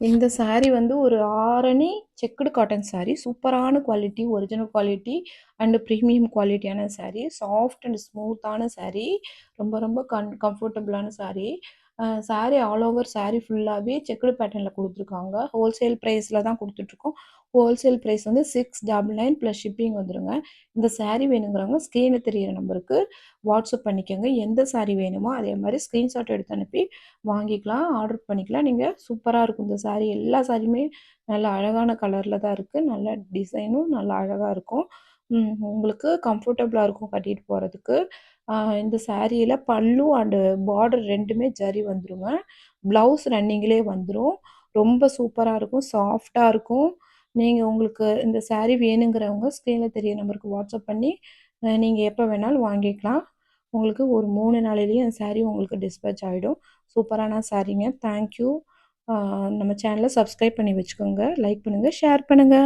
இந்த சாரி வந்து ஒரு ஆரணி செக்குடு காட்டன் சாரி. சூப்பரான quality, original quality and premium குவாலிட்டியான சாரி. சாஃப்ட் அண்ட் ஸ்மூத்தான சாரி. ரொம்ப ரொம்ப கம்ஃபர்டபுளான சாரி. சாரி ஆல் ஓவர் சாரி ஃபுல்லாவே செக்குடு பேட்டர்ன்ல குடுத்துருக்காங்க. ஹோல்சேல் பிரைஸ்ல தான் குடுத்துட்ருக்கோம். ஹோல்சேல் பிரைஸ் வந்து 699 ப்ளஸ் ஷிப்பிங் வந்துருங்க. இந்த சாரி வேணுங்கிறவங்க ஸ்க்ரீன்ல தெரியிற நம்பருக்கு வாட்ஸ்அப் பண்ணிக்கோங்க. எந்த சாரி வேணுமோ அதே மாரி ஸ்க்ரீன்ஷாட் எடுத்து அனுப்பி வாங்கிக்கலாம். ஆர்டர் பண்ணிக்கலாம். நீங்க சூப்பரா இருக்கும் இந்த சாரி. எல்லா சாரியுமே நல்ல அழகான கலர்ல தான் இருக்கு. நல்ல டிசைனும் நல்லா அழகா இருக்கும். உங்களுக்கு கம்ஃபர்டபுளா இருக்கும் கட்டிட்டு போறதுக்கு. இந்த சாரியில பல்லு அண்டு பார்டர் 2மே ஜரி வந்துருங்க. ப்ளவுஸ் ரன்னிங்லயே வந்துரும். ரொம்ப சூப்பரா இருக்கும். சாஃப்ட்டா இருக்கும். நீங்க உங்களுக்கு இந்த சாரி வேணுங்கிறவங்க ஸ்க்ரீன்ல தெரிய நம்பருக்கு வாட்ஸ்அப் பண்ணி, நீங்க எப்ப வேணாலும் வாங்கிக்கலாம். உங்களுக்கு ஒரு 3 நாளிலேயே அந்த சாரி உங்களுக்கு டிஸ்பேட்ச் ஆயிடும். சூப்பரான சாரீங்க. Thank you. நம்ம சேனல சப்ஸ்கிரைப் பண்ணி வச்சுக்கோங்க. லைக் பண்ணுங்க, ஷேர் பண்ணுங்க.